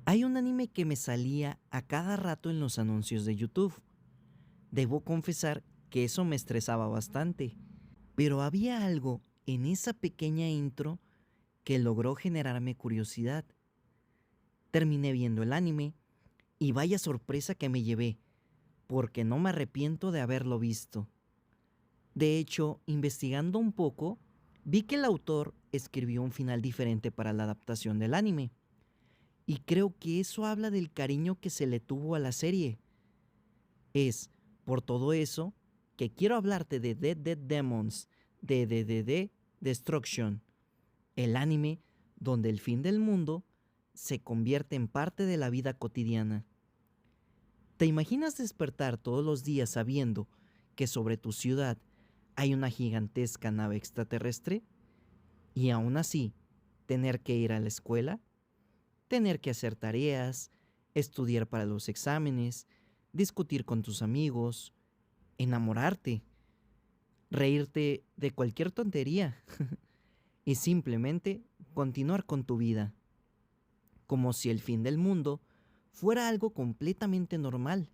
Hay un anime que me salía a cada rato en los anuncios de YouTube. Debo confesar que eso me estresaba bastante, pero había algo en esa pequeña intro que logró generarme curiosidad. Terminé viendo el anime y vaya sorpresa que me llevé, porque no me arrepiento de haberlo visto. De hecho, investigando un poco, vi que el autor escribió un final diferente para la adaptación del anime, y creo que eso habla del cariño que se le tuvo a la serie. Es por todo eso que quiero hablarte de Dead Dead Demons, de DDD Destruction, el anime donde el fin del mundo se convierte en parte de la vida cotidiana. ¿Te imaginas despertar todos los días sabiendo que sobre tu ciudad hay una gigantesca nave extraterrestre? Y aún así, tener que ir a la escuela, tener que hacer tareas, estudiar para los exámenes, discutir con tus amigos, enamorarte, reírte de cualquier tontería y simplemente continuar con tu vida, como si el fin del mundo fuera algo completamente normal.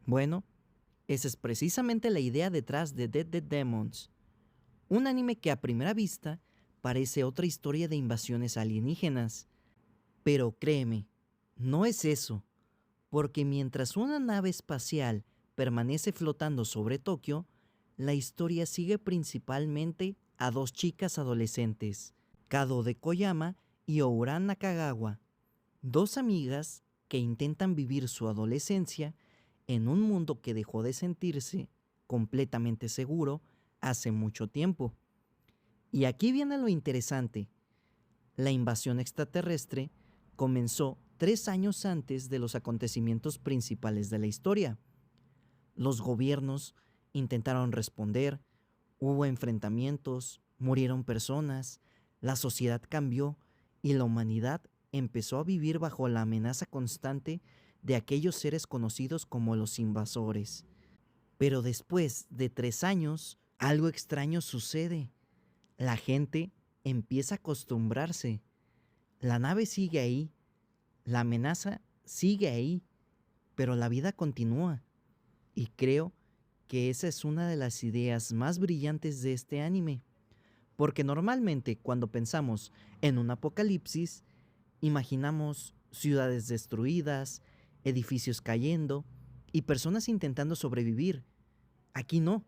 Bueno, esa es precisamente la idea detrás de Dead Dead Demons, un anime que a primera vista parece otra historia de invasiones alienígenas, pero créeme, no es eso, porque mientras una nave espacial permanece flotando sobre Tokio, la historia sigue principalmente a dos chicas adolescentes, Kado de Koyama y Ouran Nakagawa, dos amigas que intentan vivir su adolescencia en un mundo que dejó de sentirse completamente seguro hace mucho tiempo. Y aquí viene lo interesante. La invasión extraterrestre comenzó 3 años antes de los acontecimientos principales de la historia. Los gobiernos intentaron responder, hubo enfrentamientos, murieron personas, la sociedad cambió y la humanidad empezó a vivir bajo la amenaza constante de aquellos seres conocidos como los invasores. Pero después de 3 años, algo extraño sucede. La gente empieza a acostumbrarse. La nave sigue ahí, la amenaza sigue ahí, pero la vida continúa. Y creo que esa es una de las ideas más brillantes de este anime. Porque normalmente cuando pensamos en un apocalipsis, imaginamos ciudades destruidas, edificios cayendo y personas intentando sobrevivir. Aquí no.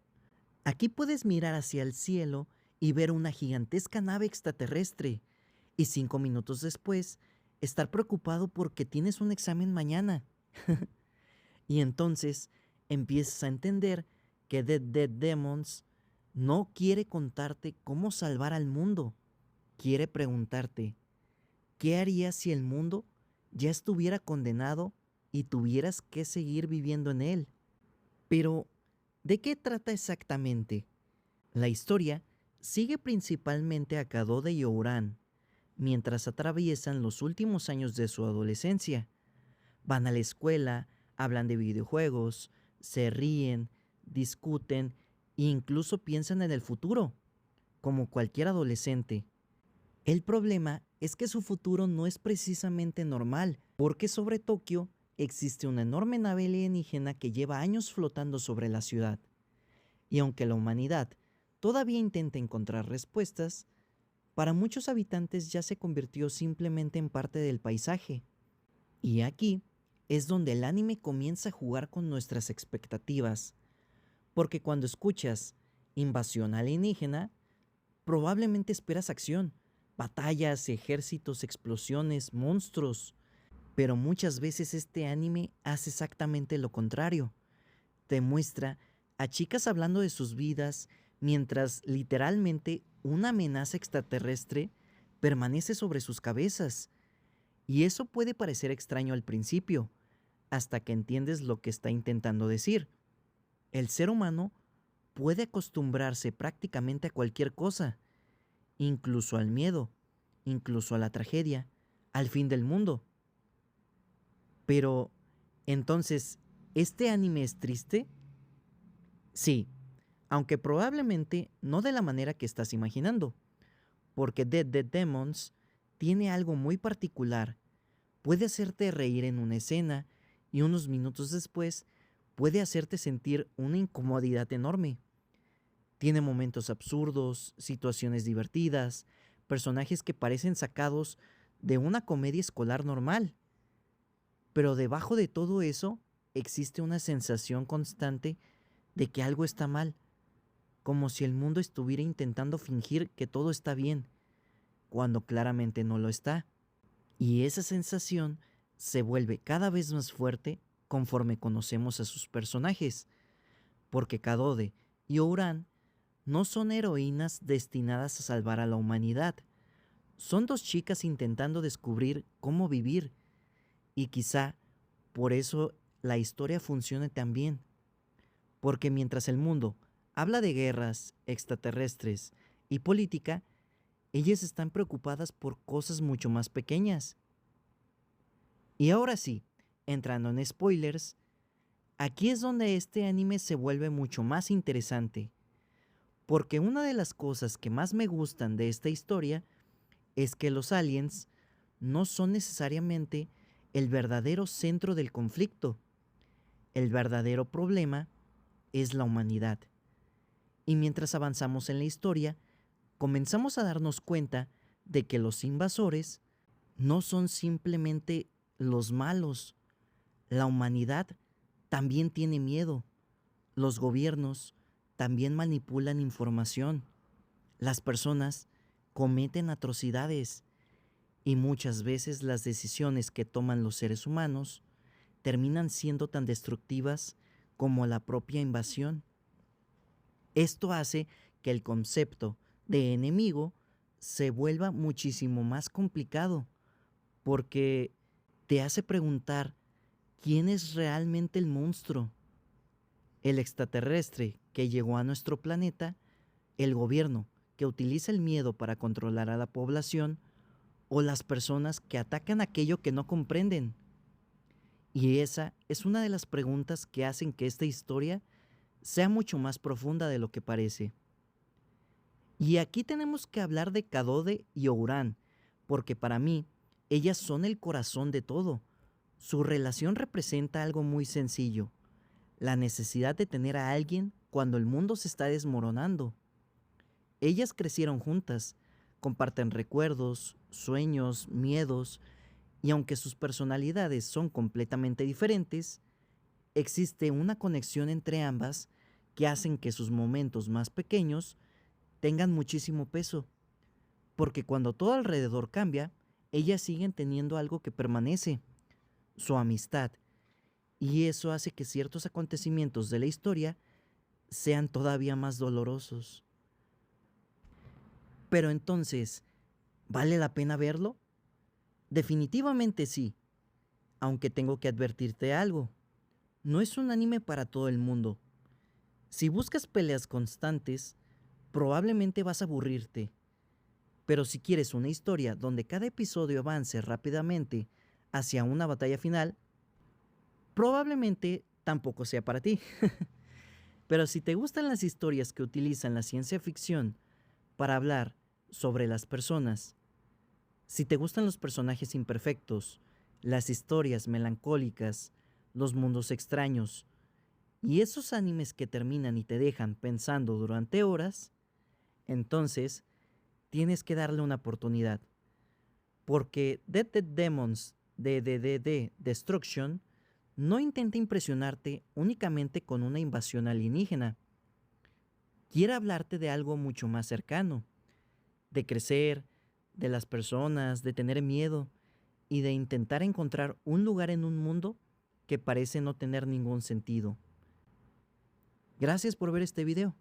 Aquí puedes mirar hacia el cielo y ver una gigantesca nave extraterrestre y 5 minutos después estar preocupado porque tienes un examen mañana. Y entonces empiezas a entender que Dead Dead Demons no quiere contarte cómo salvar al mundo. Quiere preguntarte, ¿qué harías si el mundo ya estuviera condenado y tuvieras que seguir viviendo en él? Pero, ¿de qué trata exactamente? La historia sigue principalmente a Kadode y Ouran, mientras atraviesan los últimos años de su adolescencia. Van a la escuela, hablan de videojuegos, se ríen, discuten e incluso piensan en el futuro, como cualquier adolescente. El problema es que su futuro no es precisamente normal, porque sobre Tokio existe una enorme nave alienígena que lleva años flotando sobre la ciudad. Y aunque la humanidad todavía intenta encontrar respuestas, para muchos habitantes ya se convirtió simplemente en parte del paisaje. Y aquí es donde el anime comienza a jugar con nuestras expectativas, porque cuando escuchas invasión alienígena, probablemente esperas acción, batallas, ejércitos, explosiones, monstruos, pero muchas veces este anime hace exactamente lo contrario. Te muestra a chicas hablando de sus vidas mientras literalmente una amenaza extraterrestre permanece sobre sus cabezas. Y eso puede parecer extraño al principio, hasta que entiendes lo que está intentando decir. El ser humano puede acostumbrarse prácticamente a cualquier cosa, incluso al miedo, incluso a la tragedia, al fin del mundo. Pero, entonces, ¿este anime es triste? Sí, aunque probablemente no de la manera que estás imaginando, porque Dead Dead Demons tiene algo muy particular, Puede hacerte reír en una escena y unos minutos después puede hacerte sentir una incomodidad enorme. Tiene momentos absurdos, situaciones divertidas, personajes que parecen sacados de una comedia escolar normal. Pero debajo de todo eso existe una sensación constante de que algo está mal, como si el mundo estuviera intentando fingir que todo está bien, cuando claramente no lo está. Y esa sensación se vuelve cada vez más fuerte conforme conocemos a sus personajes, porque Kadode y Ouran no son heroínas destinadas a salvar a la humanidad. Son dos chicas intentando descubrir cómo vivir, y quizá por eso la historia funcione tan bien, porque mientras el mundo habla de guerras, extraterrestres y política, ellas están preocupadas por cosas mucho más pequeñas. Y ahora sí, entrando en spoilers, aquí es donde este anime se vuelve mucho más interesante, porque una de las cosas que más me gustan de esta historia es que los aliens no son necesariamente el verdadero centro del conflicto. El verdadero problema es la humanidad. Y mientras avanzamos en la historia, comenzamos a darnos cuenta de que los invasores no son simplemente los malos. La humanidad también tiene miedo. Los gobiernos también manipulan información. Las personas cometen atrocidades y muchas veces las decisiones que toman los seres humanos terminan siendo tan destructivas como la propia invasión. Esto hace que el concepto de enemigo se vuelva muchísimo más complicado, porque te hace preguntar quién es realmente el monstruo. El extraterrestre que llegó a nuestro planeta, el gobierno que utiliza el miedo para controlar a la población, o las personas que atacan aquello que no comprenden. Y esa es una de las preguntas que hacen que esta historia sea mucho más profunda de lo que parece. Y aquí tenemos que hablar de Kadode y Ouran, porque para mí ellas son el corazón de todo. Su relación representa algo muy sencillo: la necesidad de tener a alguien cuando el mundo se está desmoronando. Ellas crecieron juntas, comparten recuerdos, sueños, miedos, y aunque sus personalidades son completamente diferentes, existe una conexión entre ambas que hacen que sus momentos más pequeños tengan muchísimo peso, porque cuando todo alrededor cambia, ellas siguen teniendo algo que permanece: su amistad, y eso hace que ciertos acontecimientos de la historia sean todavía más dolorosos. Pero entonces, ¿vale la pena verlo? Definitivamente sí, aunque tengo que advertirte algo: no es un anime para todo el mundo. Si buscas peleas constantes, probablemente vas a aburrirte. Pero si quieres una historia donde cada episodio avance rápidamente hacia una batalla final, probablemente tampoco sea para ti. Pero si te gustan las historias que utilizan la ciencia ficción para hablar sobre las personas, si te gustan los personajes imperfectos, las historias melancólicas, los mundos extraños y esos animes que terminan y te dejan pensando durante horas, entonces tienes que darle una oportunidad. Porque Dead Dead Demons de Destruction no intenta impresionarte únicamente con una invasión alienígena. Quiere hablarte de algo mucho más cercano, de crecer, de las personas, de tener miedo y de intentar encontrar un lugar en un mundo que parece no tener ningún sentido. Gracias por ver este video.